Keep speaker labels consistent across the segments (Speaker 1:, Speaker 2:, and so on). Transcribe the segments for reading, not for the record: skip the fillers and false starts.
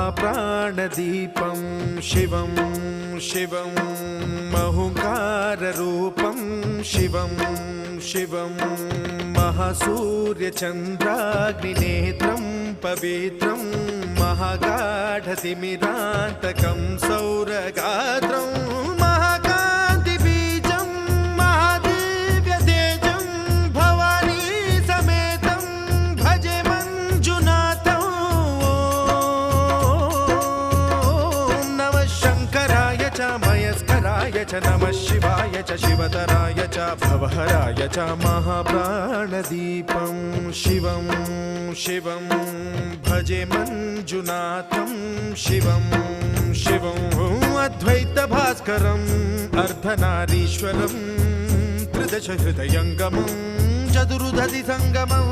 Speaker 1: महाप्राणदीपं शिवं शिवं महुकाररूपं शिवं शिवं महासूर्यचन्द्राग्निनेत्रं पवित्रं महागाढतिमिरान्तकं सौरगात्रं महाकान्तिबीजं महादिव्यतेजं भवानी समेतं भजे मञ्जुनाथं। ॐ नमः शङ्कराय च मयस्कराय च नमः शिवाय च शिवतराय च भवहराय च महाप्राणदीपं शिवं शिवं भजे मञ्जुनाथं शिवं शिवं अद्वैतभास्करम् अर्धनारीश्वरं त्रिदशहृदयङ्गमं चतुर्दधिसङ्गमं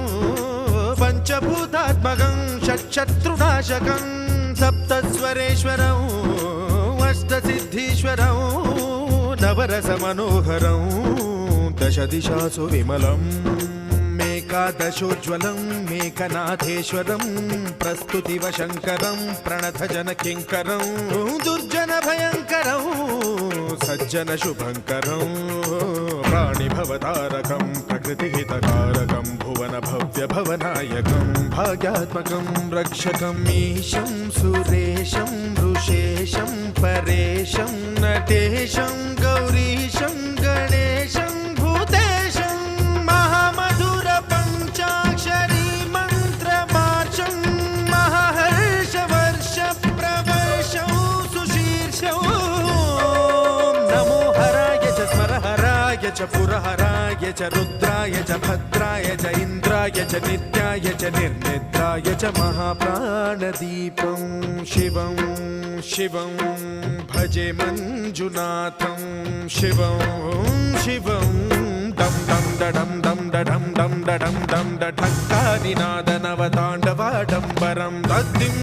Speaker 1: पञ्चभूतात्मकं षट्शत्रुनाशकं सप्तस्वरेश्वरम् अष्टसिद्धीश्वरं नवरसमनोहरं दशदिशासु विमलम् एकादशोज्ज्वलं मेकनाथेश्वरं प्रस्तुतिवशङ्करं प्रणतजनकिङ्करं दुर्जनभयङ्करं सज्जनशुभङ्करं प्राणिभवतारकं प्रकृतिहितकारकं भुवनभव्यभवनायकं भाग्यात्मकं रक्षकं ईशं सुरेशं ऋषेशं परेशं नटेशं गौरीशं गणेशं भूतेशं महामधुर पञ्चाक्षरी मन्त्रमार्चं महाहर्षवर्ष प्रवर्षं सुशीर्षं। नमो हराय च स्मरहराय च पुरहराय च रुद्राय च भद्राय च इन्द्राय च नित्याय च निर्निद्राय च महाप्राणदीपं शिवं शिवं भजे मञ्जुनाथं शिवं शिवं दं दं दडं दं दडं दं दडं दं दढक्कानिनादनवताण्डवाडम्बरं दद्दिं